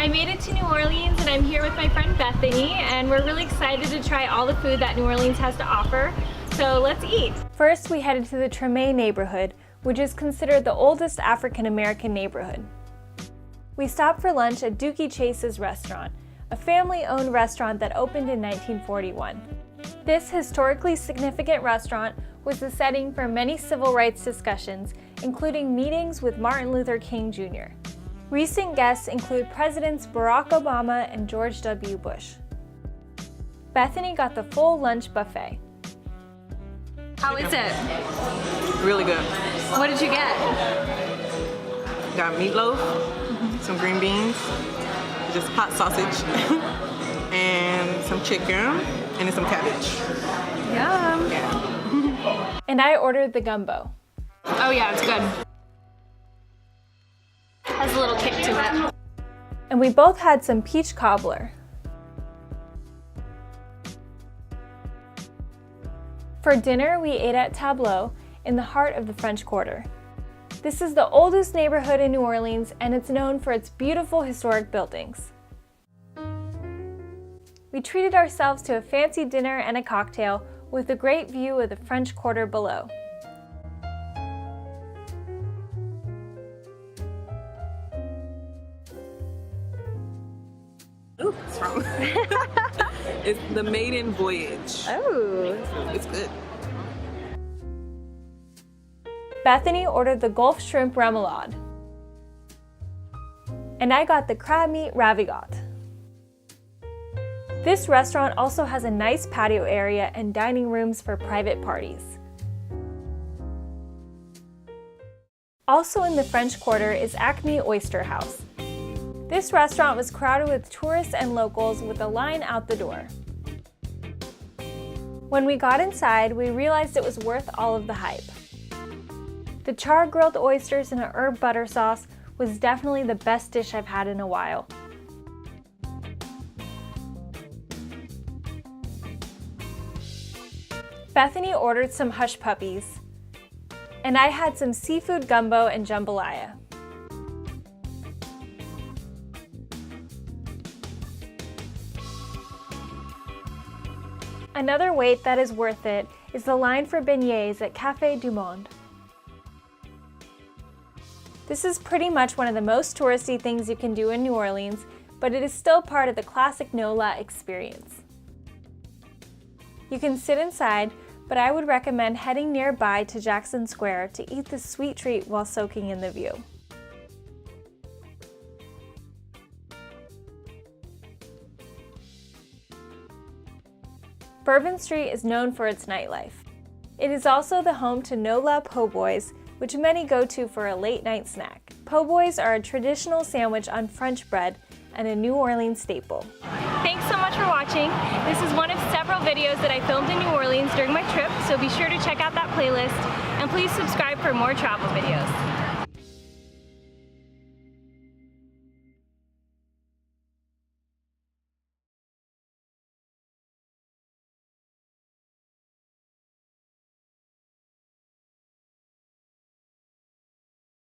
I made it to New Orleans and I'm here with my friend Bethany, and we're really excited to try all the food that New Orleans has to offer. So let's eat. First, we headed to the Treme neighborhood, which is considered the oldest African-American neighborhood. We stopped for lunch at Dooky Chases restaurant, a family-owned restaurant that opened in 1941. This historically significant restaurant was the setting for many civil rights discussions, including meetings with Martin Luther King Jr. Recent guests include Presidents Barack Obama and George W. Bush. Bethany got the full lunch buffet. How is it? Really good. What did you get? Got meatloaf, some green beans, just hot sausage, and some chicken, and then some cabbage. Yum! Yeah. And I ordered the gumbo. Oh yeah, it's good. Has a little kick to it. And we both had some peach cobbler. For dinner, we ate at Tableau in the heart of the French Quarter. This is the oldest neighborhood in New Orleans, and it's known for its beautiful historic buildings. We treated ourselves to a fancy dinner and a cocktail with a great view of the French Quarter below. Ooh, it's wrong. It's the maiden voyage. Oh! It's good. Bethany ordered the Gulf shrimp remoulade. And I got the crab meat ravigotte. This restaurant also has a nice patio area and dining rooms for private parties. Also in the French Quarter is Acme Oyster House. This restaurant was crowded with tourists and locals with a line out the door. When we got inside, we realized it was worth all of the hype. The char-grilled oysters in a herb butter sauce was definitely the best dish I've had in a while. Bethany ordered some hush puppies, and I had some seafood gumbo and jambalaya. Another wait that is worth it is the line for beignets at Café du Monde. This is pretty much one of the most touristy things you can do in New Orleans, but it is still part of the classic NOLA experience. You can sit inside, but I would recommend heading nearby to Jackson Square to eat this sweet treat while soaking in the view. Bourbon Street is known for its nightlife. It is also the home to NOLA Po'Boys, which many go to for a late-night snack. Po' boys are a traditional sandwich on French bread and a New Orleans staple. Thanks so much for watching. This is one of several videos that I filmed in New Orleans during my trip, so be sure to check out that playlist, and please subscribe for more travel videos.